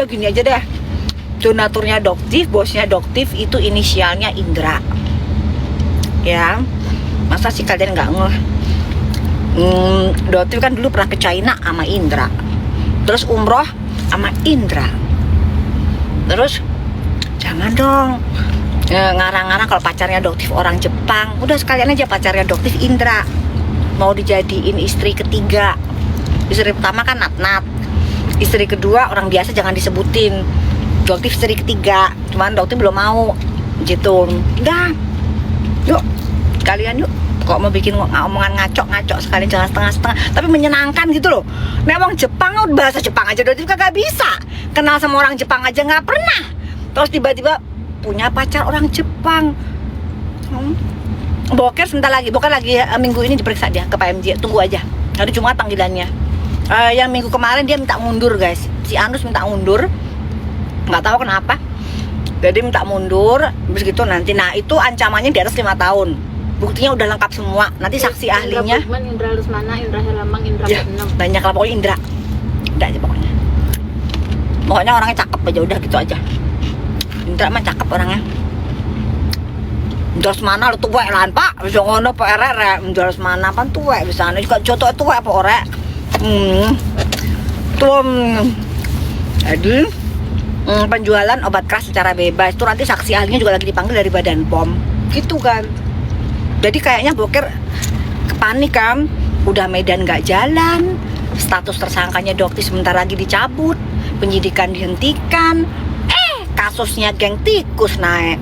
udah gini aja deh. Donaturnya Doktif, bosnya Doktif itu inisialnya Indra. Ya, masa sih kalian nggak ngeh? Doktif kan dulu pernah ke China sama Indra, terus umroh sama Indra. Terus jangan dong ngarang-ngarang kalau pacarnya Doktif orang Jepang. Udah sekalian aja pacarnya Doktif Indra, mau dijadiin istri ketiga. Istri pertama kan Nat-Nat, istri kedua orang biasa jangan disebutin. Doktif istri ketiga, cuman Doktif belum mau gitu. Udah, yuk kalian yuk. Kok mau bikin omongan ngaco sekali, jangan setengah-setengah, tapi menyenangkan gitu loh. Nah, orang Jepang bahasa Jepang aja Doktif kagak bisa. Kenal sama orang Jepang aja nggak pernah. Terus tiba-tiba punya pacar orang Jepang. Boker sebentar lagi, minggu ini diperiksa dia ke PMJ. Tunggu aja, hari Jumat panggilannya. Yang minggu kemarin dia minta mundur guys. Si Anus minta mundur, nggak tahu kenapa. Jadi minta mundur, habis gitu nanti. Nah itu ancamannya di atas 5 tahun. Buktinya udah lengkap semua. Nanti saksi ahlinya. Indra Lesmana, Indra Herlambang, Indra Ya, banyak lah pokoknya Indra. Udah aja pokoknya. Pokoknya orangnya cakep aja, udah gitu aja. Indra mah cakep orangnya. Indra Lesmana lu tuwek lah Pak. Bisa ngono Pak Rere. Indra Lesmana kan tuwek bisa. Juga contoh tuwek apa orek. Jadi penjualan obat keras secara bebas itu nanti saksi ahlinya juga lagi dipanggil dari Badan POM gitu kan. Jadi kayaknya Boker kepanik kan, udah Medan nggak jalan, status tersangkanya Doktif sebentar lagi dicabut, penyidikan dihentikan, kasusnya geng tikus naik,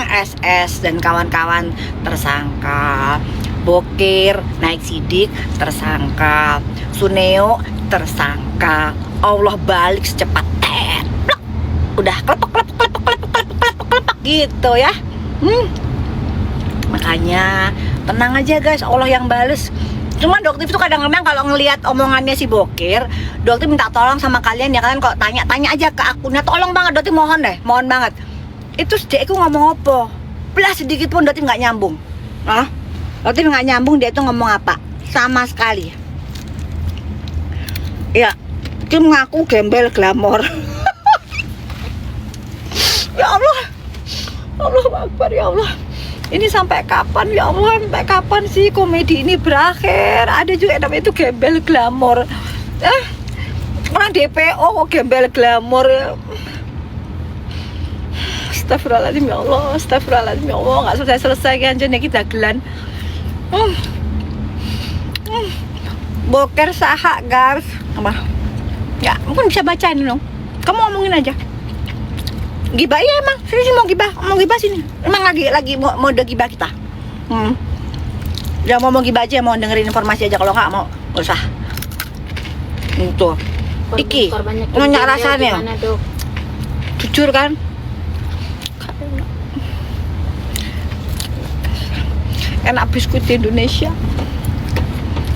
SS dan kawan-kawan tersangka, Boker naik sidik tersangka, Suneo tersangka, Allah balik secepat udah klepek gitu ya. Makanya tenang aja guys, Allah yang bales. Cuma Doktif tuh kadang-kadang kalau ngelihat omongannya si Boker, Doktif minta tolong sama kalian ya, kalian kok tanya aja ke akunnya, tolong banget Doktif, mohon banget. Itu dia itu ngomong apa? Belas sedikit pun Doktif nggak nyambung. Doktif nggak nyambung dia itu ngomong apa? Sama sekali. Ya, dia mengaku gembel glamor. Ya Allah, Allah Akbar ya Allah. Ini sampai kapan ya Allah? Sampai kapan sih komedi ini berakhir? Ada juga namanya itu gembel glamor. Orang DPO kok gembel glamor. Astagfirullahaladzim ya Allah, astagfirullahaladzim ya Allah. Nggak selesai kan jadi kita gelan. Boker saha guys. Apa? Ya mungkin bisa bacain dong. Kamu ngomongin aja. Gibah ya emang, sini mau gibah sini. Emang lagi mau gibah kita. Ya mau gibah aja, mau dengerin informasi aja, kalau nggak mau nggak usah. Itu. Iki, nanya rasanya. Jujur kan? Enak biskuit di Indonesia.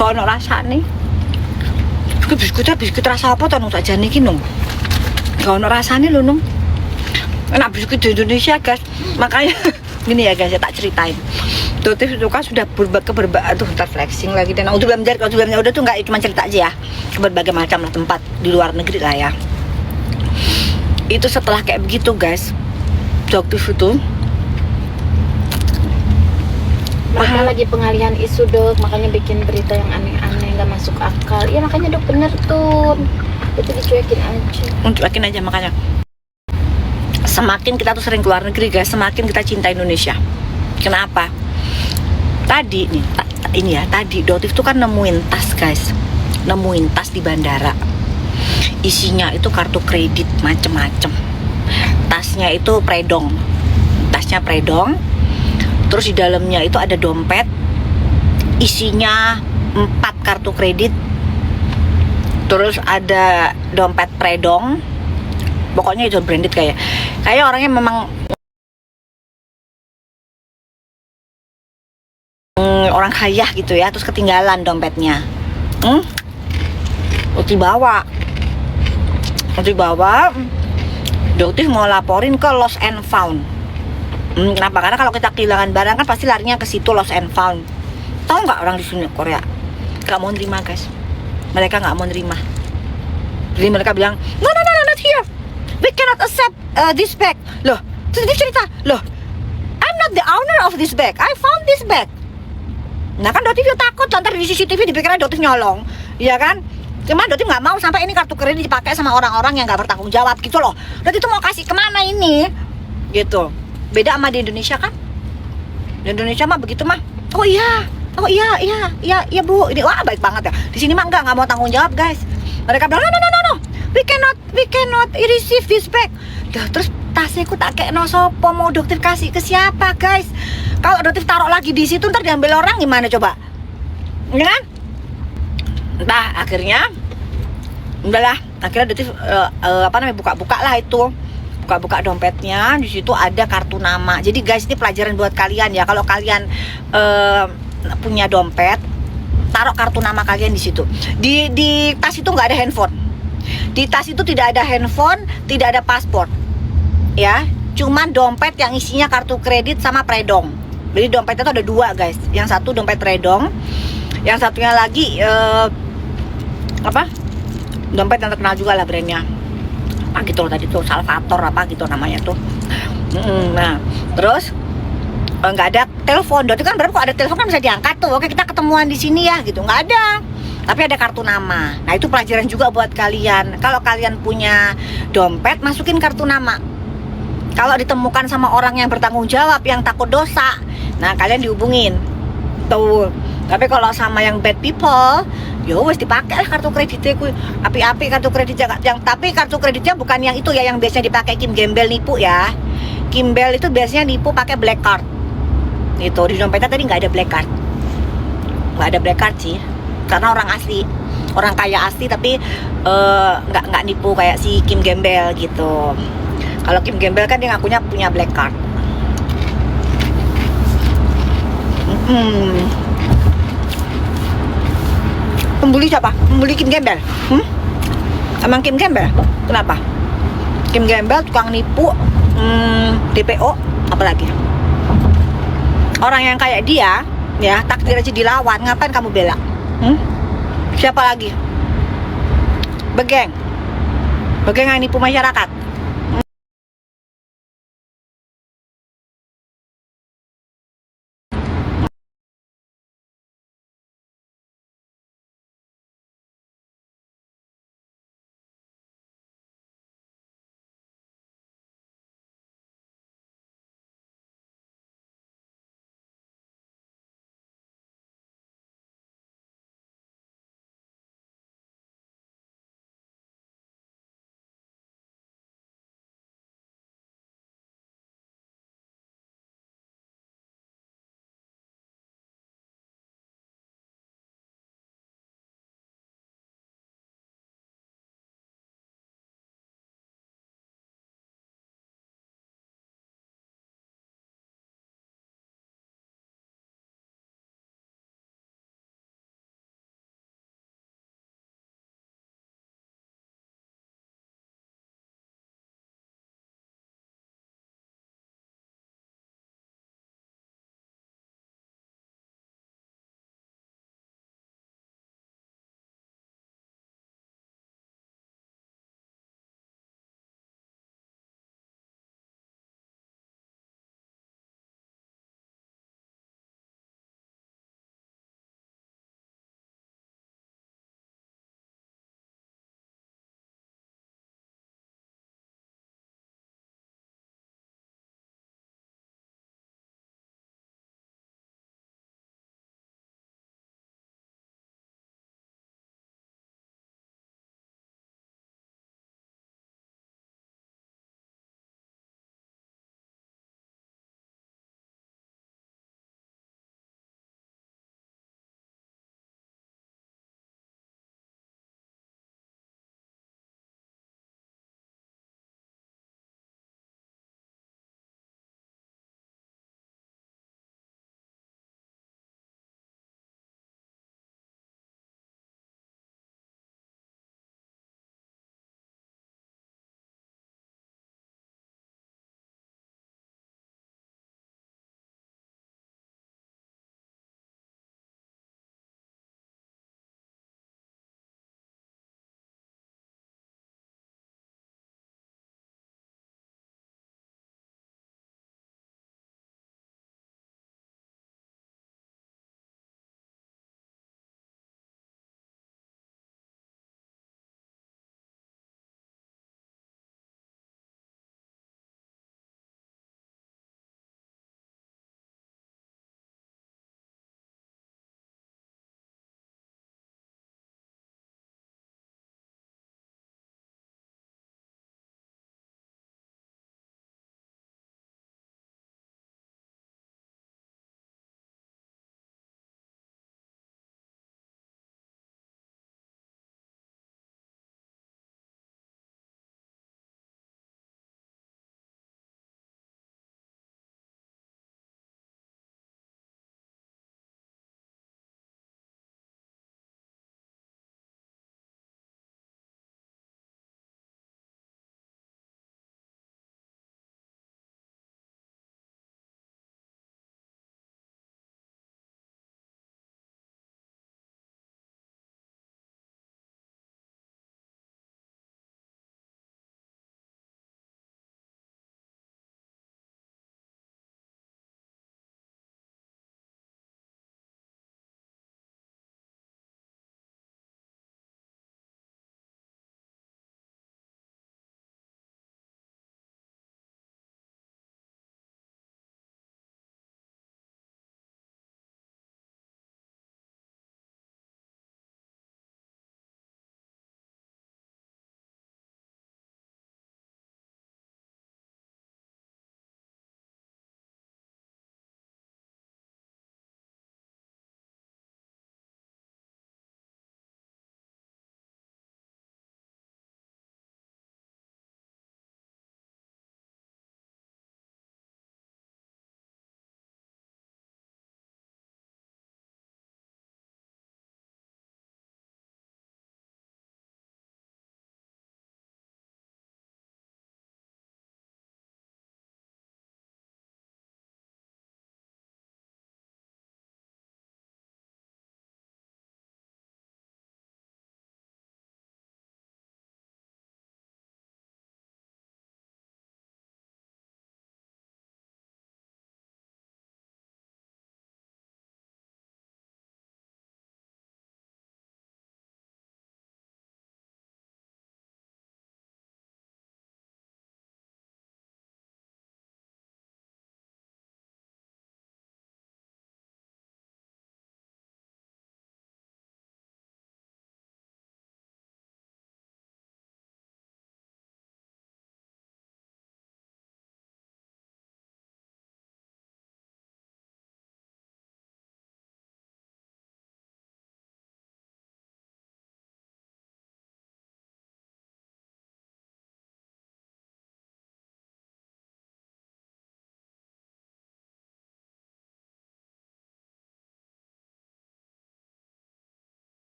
Kalau no rasanya. Biskuit rasa apa tuh nung saja nih nung. Kalau no rasanya lo nung. Enak biskuit di Indonesia guys. Makanya gini ya guys, ya tak ceritain. Doktif itu kan sudah aduh ntar flexing lagi dan udah tuh nggak cuma cerita aja ya, ke berbagai macam lah tempat di luar negeri lah ya. Itu setelah kayak begitu guys, Doktif itu mereka lagi pengalihan isu Dok, makanya bikin berita yang aneh-aneh nggak masuk akal. Iya makanya Dok bener tuh, itu dicuekin aja makanya. Semakin kita tuh sering keluar negeri guys, semakin kita cinta Indonesia. Kenapa? Tadi nih, tadi Doktif tuh kan nemuin tas guys, nemuin tas di bandara. Isinya itu kartu kredit macem-macem. Tasnya itu predong, terus di dalamnya itu ada dompet, isinya 4 kartu kredit, terus ada dompet predong. Pokoknya itu branded kayak orangnya memang orang kaya gitu ya. Terus ketinggalan dompetnya, dibawa. Doktif mau laporin ke Lost and Found. Kenapa? Karena kalau kita kehilangan barang kan pasti larinya ke situ, Lost and Found. Tahu nggak orang di sini Korea nggak mau nerima guys, mereka nggak mau nerima. Jadi mereka bilang no not We cannot accept this bag. Loh, terus dia cerita, loh, I'm not the owner of this bag. I found this bag. Nah kan Dotif takut, ntar di CCTV dipikirnya Dotif nyolong, ya kan? Cuman Dotif nggak mau sampai ini kartu kredit dipakai sama orang-orang yang nggak bertanggung jawab gitu loh. Dotif tuh mau kasih kemana ini? Gitu. Beda sama di Indonesia kan? Di Indonesia mah begitu mah. Oh iya bu. Ini wah baik banget ya. Di sini mah nggak mau tanggung jawab guys. Mereka bilang no. We cannot receive this bag. Terus tasnya aku tak kayak no sopo mau Dotif kasih ke siapa guys? Kalau Dotif taruh lagi di situ ntar diambil orang gimana coba? Ya kan? Nah akhirnya udahlah, akhirnya Dotif buka-buka lah itu. Buka-buka dompetnya, di situ ada kartu nama. Jadi guys, ini pelajaran buat kalian ya. Kalau kalian punya dompet, taruh kartu nama kalian di situ. Di tas itu nggak ada handphone. Di tas itu tidak ada handphone, tidak ada paspor. Ya, cuman dompet yang isinya kartu kredit sama predong. Jadi dompetnya itu ada dua guys. Yang satu dompet predong, yang satunya lagi dompet yang terkenal juga lah brandnya. Apa gitu loh tadi tuh, Salvator apa gitu namanya tuh. Nah, terus nggak ada telepon. Dotif kan berarti kok ada telepon kan bisa diangkat tuh. Oke kita ketemuan di sini ya gitu. Nggak ada. Tapi ada kartu nama. Nah itu pelajaran juga buat kalian. Kalau kalian punya dompet, masukin kartu nama. Kalau ditemukan sama orang yang bertanggung jawab, yang takut dosa, nah kalian dihubungin tuh. Tapi kalau sama yang bad people, yo wes dipakai lah kartu kreditnya. Api-api kartu kreditnya. Tapi kartu kreditnya bukan yang itu ya, yang biasanya dipakai Kim Gembel nipu ya. Kimbel itu biasanya nipu pakai black card. Itu di dompetnya tadi nggak ada black card. Nggak ada black card sih, karena orang asli, orang kaya asli, tapi nggak nipu kayak si Kim Gembel gitu. Kalau Kim Gembel kan dia ngakunya punya black card. Pembuli siapa? Pembuli Kim Gembel? Emang Kim Gembel? Kenapa? Kim Gembel tukang nipu, DPO, apalagi? Orang yang kayak dia, ya takdir aja dilawan, ngapain kamu bela? Siapa lagi? Begeng yang nipu masyarakat.